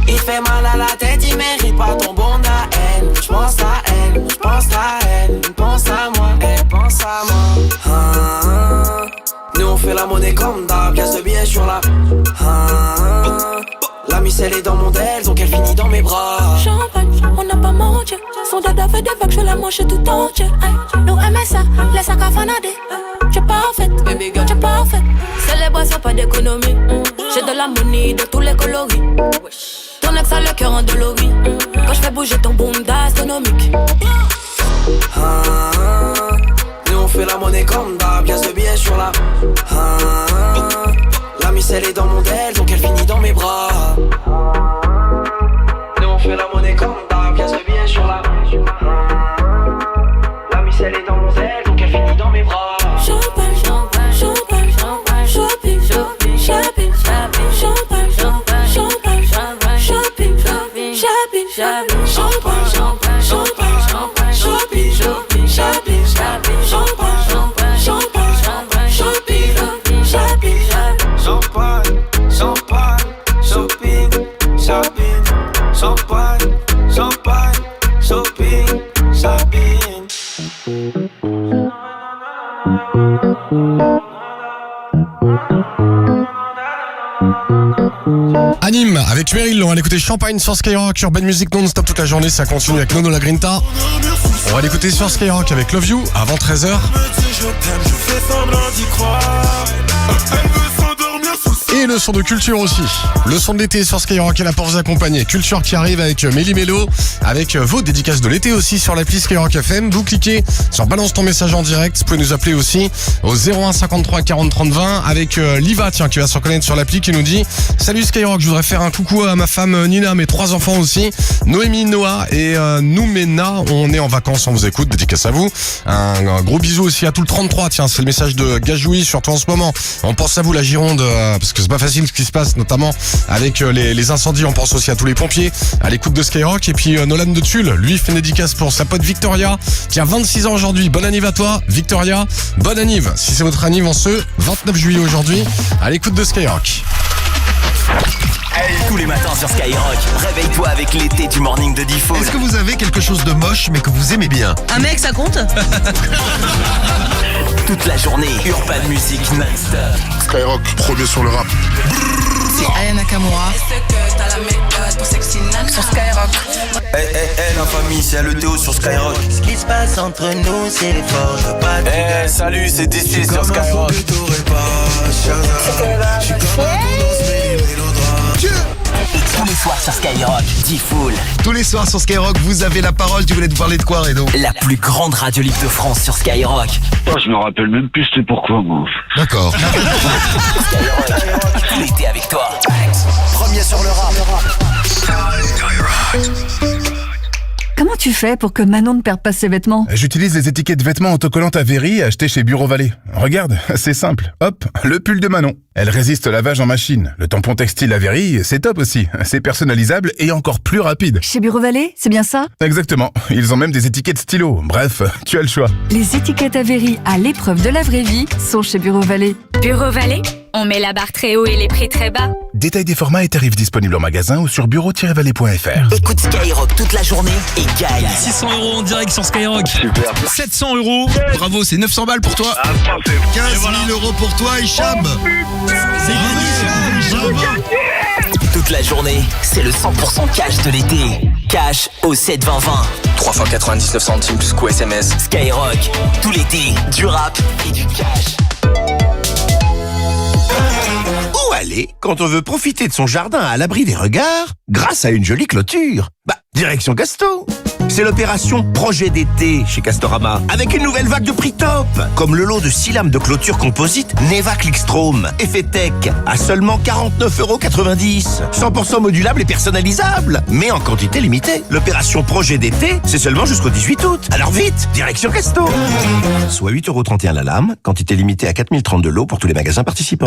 Il fait mal à la tête, il mérite pas ton bon à elle. J'pense à elle, j'pense à elle, pense à moi, elle pense à moi. Nous on fait la monnaie comme d'hab, casse de billets sur la. La miss elle est dans mon del, donc elle finit dans mes bras. Champagne, on n'a pas mangé. Son dada fait des vagues, je la mange tout entier. Nous aimons ça, les sacs à fanader. T'es parfaite, baby girl, t'es parfaite. C'est les boissons, pas d'économie. J'ai de la money de tous les coloris. Ton ex a le cœur endolori. Quand je fais bouger ton bunda astronomique. Nous on fait la monnaie comme d'hab, casse de billets sur la. La miss elle est dans mon del, donc elle finit dans mes bras. Nous on fait la monnaie comme d'hab, casse de billets sur la. La miss elle est dans mon del, donc elle finit dans mes bras. Champagne, champagne, champagne, champagne, shopping, shopping, shopping, shopping, champagne. Anime avec Meryl, on va l'écouter Champagne sur Skyrock, Urban Music non-stop toute la journée, ça continue avec Nono La Grinta. On va l'écouter sur Skyrock avec Love You avant 13h. Et le son de culture aussi. Le son de l'été sur Skyrock est là pour vous accompagner. Culture qui arrive avec Méli Mélo, avec vos dédicaces de l'été aussi sur l'appli Skyrock FM. Vous cliquez sur balance ton message en direct. Vous pouvez nous appeler aussi au 01 53 40 30 20 avec Liva, tiens, qui va se reconnaître sur l'appli, qui nous dit: salut Skyrock, je voudrais faire un coucou à ma femme Nina, mes 3 enfants aussi, Noémie, Noah et Noumena. On est en vacances, on vous écoute, dédicace à vous. Un gros bisou aussi à tout le 33, tiens, c'est le message de Gajoui, surtout en ce moment. On pense à vous la Gironde, parce que c'est pas facile ce qui se passe, notamment avec les incendies. On pense aussi à tous les pompiers à l'écoute de Skyrock. Et puis Nolan de Tulle, lui fait une dédicace pour sa pote Victoria qui a 26 ans aujourd'hui. Bonne anniv à toi Victoria, bonne anniv si c'est votre anniv en ce 29 juillet aujourd'hui à l'écoute de Skyrock. Tous les matins sur Skyrock, réveille-toi avec l'été du morning de Diffoul. Est-ce que vous avez quelque chose de moche mais que vous aimez bien? Un mec, ça compte? Toute la journée, Urban Music non-stop. Skyrock, premier sur le rap. C'est Aya Nakamura. Sur Skyrock. Hey, la famille, c'est le Théo sur Skyrock. Ce qui se passe entre nous, c'est fort, je veux pas tout gâcher. Salut, c'est DC sur Skyrock. Et tous les soirs sur Skyrock, Diffoul. Tous les soirs sur Skyrock, vous avez la parole. Tu voulais nous parler de quoi, Renaud? La plus grande radio libre de France sur Skyrock. Oh, je me rappelle même plus c'était pourquoi, moi. D'accord. Skyrock, tout l'été avec toi. Premier sur le rap. Comment tu fais pour que Manon ne perde pas ses vêtements? J'utilise les étiquettes vêtements autocollantes Avery achetées chez Bureau Vallée. Regarde, c'est simple. Hop, le pull de Manon. Elle résiste au lavage en machine. Le tampon textile Avery, c'est top aussi. C'est personnalisable et encore plus rapide. Chez Bureau Vallée, c'est bien ça? Exactement. Ils ont même des étiquettes stylo. Bref, tu as le choix. Les étiquettes Avery à l'épreuve de la vraie vie sont chez Bureau Vallée. Bureau Vallée, on met la barre très haut et les prix très bas. Détail des formats et tarifs disponibles en magasin ou sur bureau-vallée.fr. Écoute Skyrock toute la journée et gagne 600 € en direct sur Skyrock. Super. 700 €. Bravo, c'est 900 balles pour toi. 15 000 € pour toi, Hicham. C'est gagné. Toute la journée, c'est le 100% cash de l'été. Cash au 7 20 20. 3 fois 99 centimes plus coût SMS. Skyrock, tout l'été, du rap et du cash. Où aller quand on veut profiter de son jardin à l'abri des regards grâce à une jolie clôture? Direction Casto. C'est l'opération Projet d'été chez Castorama, avec une nouvelle vague de prix top, comme le lot de 6 lames de clôture composite Neva Clickstrom, effet tech, à seulement 49,90 €. 100% modulable et personnalisable, mais en quantité limitée. L'opération Projet d'été, c'est seulement jusqu'au 18 août. Alors vite, direction Casto. Soit 8,31 € la lame, quantité limitée à 4032 lots pour tous les magasins participants.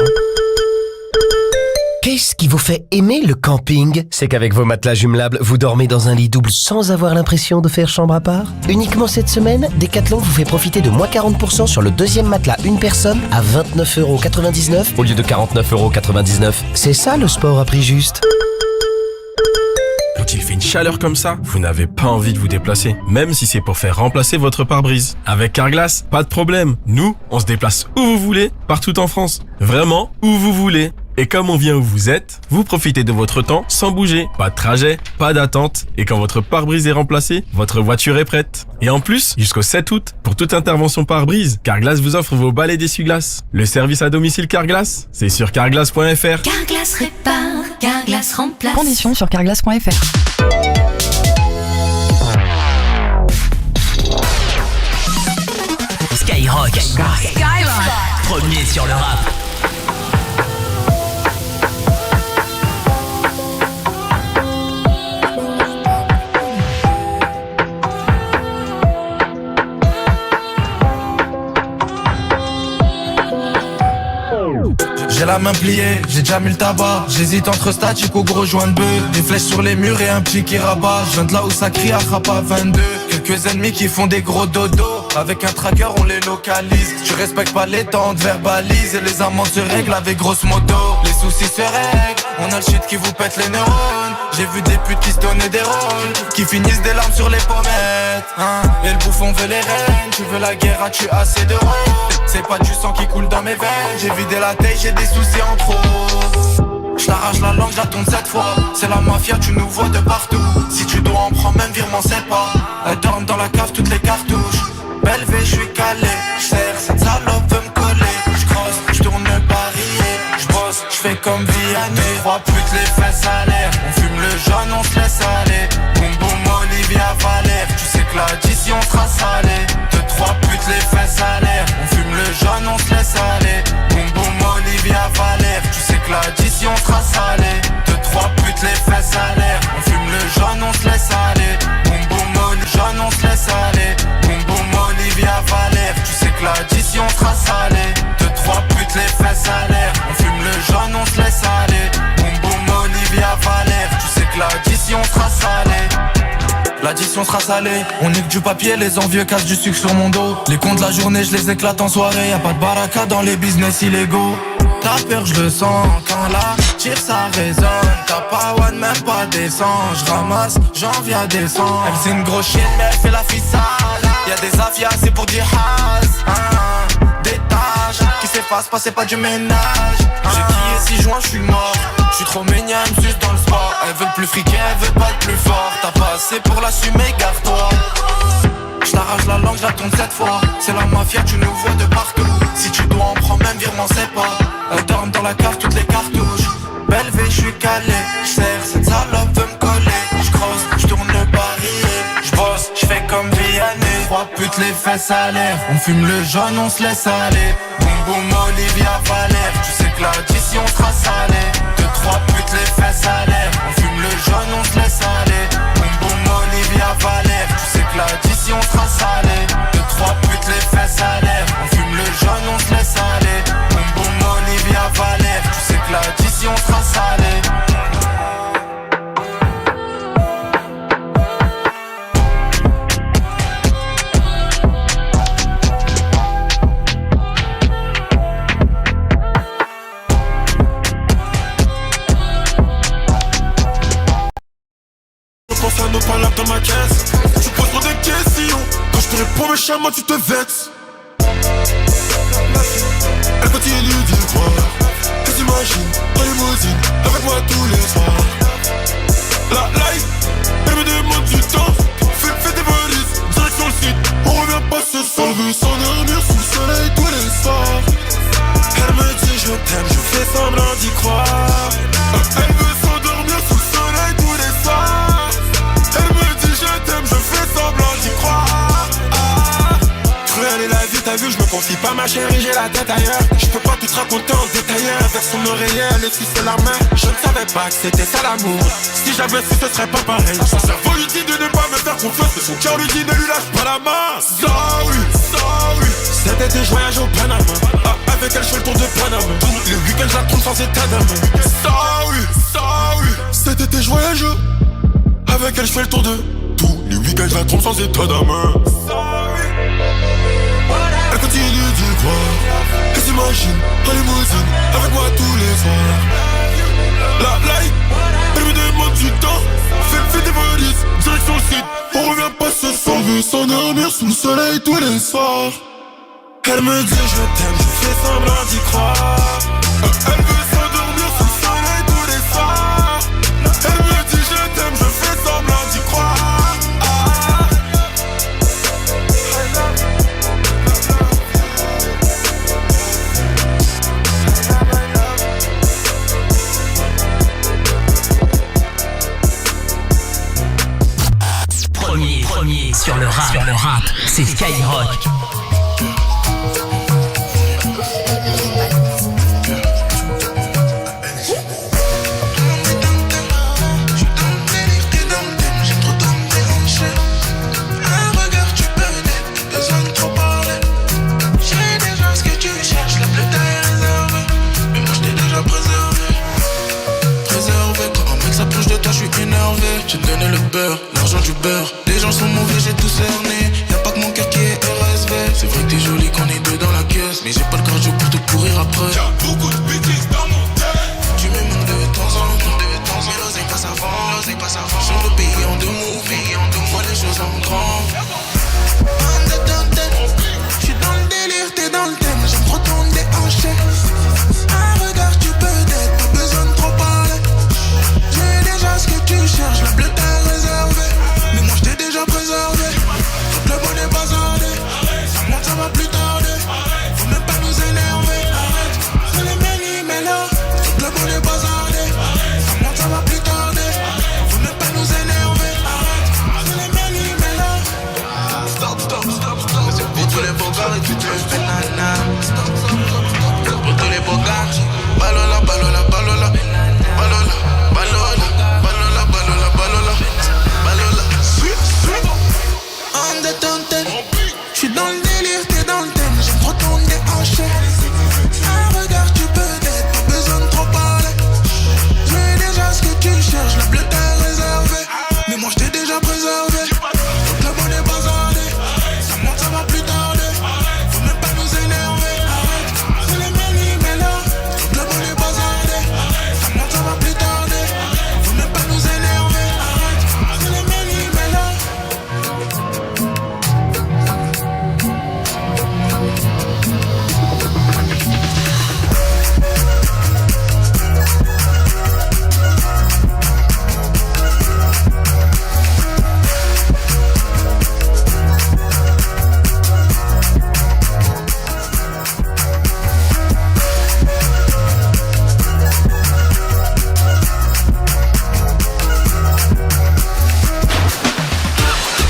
Qu'est-ce qui vous fait aimer le camping? C'est qu'avec vos matelas jumelables, vous dormez dans un lit double sans avoir l'impression de faire chambre à part. Uniquement cette semaine, Decathlon vous fait profiter de moins 40% sur le deuxième matelas une personne à 29,99 € au lieu de 49,99 €. C'est ça le sport à prix juste. Quand il fait une chaleur comme ça, vous n'avez pas envie de vous déplacer, même si c'est pour faire remplacer votre pare-brise. Avec Carglass, pas de problème. Nous, on se déplace où vous voulez, partout en France. Vraiment, où vous voulez. Et comme on vient où vous êtes, vous profitez de votre temps sans bouger. Pas de trajet, pas d'attente. Et quand votre pare-brise est remplacé, votre voiture est prête. Et en plus, jusqu'au 7 août, pour toute intervention pare-brise, Carglass vous offre vos balais d'essuie-glace. Le service à domicile Carglass, c'est sur carglass.fr. Carglass répare, Carglass remplace. Conditions sur carglass.fr. Skyrock. Premier sur le rap. J'ai la main pliée, j'ai déjà mis le tabac. J'hésite entre statique ou gros joint de bœuf. Des flèches sur les murs et un pied qui rabat. Je viens de là où ça crie à Rapa 22. Quelques ennemis qui font des gros dodos. Avec un tracker on les localise. Tu respectes pas les temps, on te verbalise. Et les amendes se règlent avec grosse moto. Les soucis se règlent, on a le shit qui vous pète les neurones. J'ai vu des putes qui se donnaient des rôles, qui finissent des larmes sur les pommettes, hein. Et le bouffon veut les reines. Tu veux la guerre, as-tu assez de rôles? C'est pas du sang qui coule dans mes veines. J'ai vidé la taille, j'ai des soucis en trop. J't'arrache la langue, j'attends 7 fois. C'est la mafia, tu nous vois de partout. Si tu dois en prendre même virement, c'est pas. Elles dorment dans la cave, toutes les cartouches. Belle V, j'suis calé. J'serre, cette salope veut me coller. J'crosse, j'tourne parier. J'bosse, j'fais comme Vianney. 3 putes, les fesses à l'air. On fume le jaune, on se laisse aller. Boum boum, Olivia Valère. Tu sais que l'addition sera salée. 2-3 putes, les fesses à l'air. On fume le jaune, on se laisse aller. Boum boum, Olivia Valère. Tu sais que l'addition sera salée. 2-3 putes, les fesses à l'air. On fume le jaune, on se laisse aller. Boum boum, le jaune, on se laisse aller. Boum boum, Olivia Valère. Tu sais que l'addition sera salée. 2-3 putes, les fesses à l'air. On fume le jaune, on se laisse aller. Boum boum, Olivia Valère. Tu sais que l'addition sera salée. L'addition sera salée, on nique du papier, les envieux cassent du sucre sur mon dos. Les cons de la journée, je les éclate en soirée. Y'a pas de baraka dans les business illégaux. T'as peur, je le sens, quand la tire ça résonne. T'as pas one, même pas décent. J'ramasse, j'en viens descendre. Elle c'est une grosse chienne, mais elle fait la ficelle. Y'a des afias, c'est pour dire has, hein. Des tâches qui s'effacent pas, c'est pas du ménage, hein. J'ai qui 6 juin, j'suis mort. J'suis trop mignonne, juste dans le sport. Elle veut le plus friqué, elle veut pas le plus fort. T'as pas assez pour l'assumer, garde-toi. J't'arrache la langue, j'attends 7 fois. C'est la mafia, tu nous vois de partout. Si tu dois en prendre même virement, c'est pas. Elles dorment dans la cave, toutes les cartouches. Belle V, j'suis calé. J'serre, cette salope veut me coller. J'crosse, j'tourne le parier. J'bosse, j'fais comme Vianney. 3 putes, les fesses à l'air. On fume le jaune, on se laisse aller. Boum boum, Olivia Valère. Tu sais que l'addition sera salée. 2-3 putes, les fesses à l'air. On fume le jaune, on se laisse aller. Boum boum, Olivia Valère. Tu sais que l'addition sera salée. 2-3 putes, les fesses à l'air. On fume le jaune, on se laisse aller. Boum boum, Olivia Valère. Tu sais que l'addition sera salée. Pense à nos palabres dans ma caisse. Tu poses trop des questions. Quand je te réponds méchamment, tu te vexes. Elle continue d'y croire. Elle s'imagine en limousine avec moi tous les soirs. La life, elle me demande du temps. Fais des valises, direction le site. On revient pas ce soir. Elle veut s'endormir sous le soleil tous les soirs. Elle me dit je t'aime, je fais semblant d'y croire. Elle veut s'endormir sous le soleil tous les soirs. Elle me dit je t'aime, je fais semblant d'y croire. Cruelle est la vie, t'as vu, je me confie pas ma chérie, j'ai la tête ailleurs. Je peux pas tout te raconter en détail. Avec son oreiller, elle essuie la main. Je ne savais pas que c'était ça l'amour. Si j'avais su, ce serait pas pareil. Son cerveau lui dit de ne pas me faire confiance, mais son cœur lui dit ne lui lâche pas la main. Sorry, sorry. Cet été, je voyage au Panama. Avec elle, je fais le tour de Panama. Le week-end, je la compte sans état d'âme. Sorry, sorry. Cet été, je voyage. Avec elle, je fais le tour de tous les week-ends, je la trompe sans état d'âme. Elle continue d'y croire. Elle s'imagine en limousine avec moi tous les soirs. La life, elle me demande du temps. Fais des valises, direction le site. On revient pas ce soir. Elle veut s'endormir sous le soleil tous les soirs. Elle me dit je t'aime, je fais semblant d'y croire. Elle veut s'endormir sous le soleil tous les soirs. Elle me dit je t'aime, je fais semblant d'y croire. Premier sur le rap, c'est Skyrock. J'ai donné le beurre, l'argent du beurre. Déjà gens sont mauvais, j'ai tout cerné. Y'a pas que mon cœur qui est RSV. C'est vrai que t'es jolie qu'on est deux dans la caisse, mais j'ai pas le cardio pour te courir après. Y'a beaucoup de bêtises dans mon tête. Tu me manques de temps en temps, mais l'oseille passe avant. Sur le pays en deux mots, vois les choses en grand. J'suis dans le délire, t'es dans le thème, j'aime trop ton déhanché. Un regard, tu peux d'être, pas besoin de trop parler. J'ai déjà ce que tu cherches, la bleue t'as réservé. Mais moi j't'ai déjà préservé. Tout le monde est bazardé, ça monte, ça va plus tarder. Faut même pas nous énerver, arrête. C'est les méli-mélos, tout le monde est bazardé. Ça monte, ça va plus tarder. Faut même pas nous énerver, arrête. C'est les méli-mélos. Stop. C'est pour tous les beaux gars et tu te fais nana. Pour tous les beaux gars, balola. On détente, j'suis dans le délire, t'es dans le thème, j'aime trop ton déhanché. Un regard, tu peux d'être, pas besoin de trop parler. J'ai déjà ce que tu cherches, la bleue t'as réservé. Mais moi j't'ai déjà préservé. Tout le monde est bazardé, ça monte, ça va plus tarder. Faut même pas nous énerver, arrête. C'est les méli-mélos, tout le monde est bazardé. Ça monte, ça va plus tarder. Faut même pas nous énerver, arrête. C'est les méli-mélos.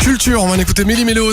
Culture, on va en écouter Méli-Mélo.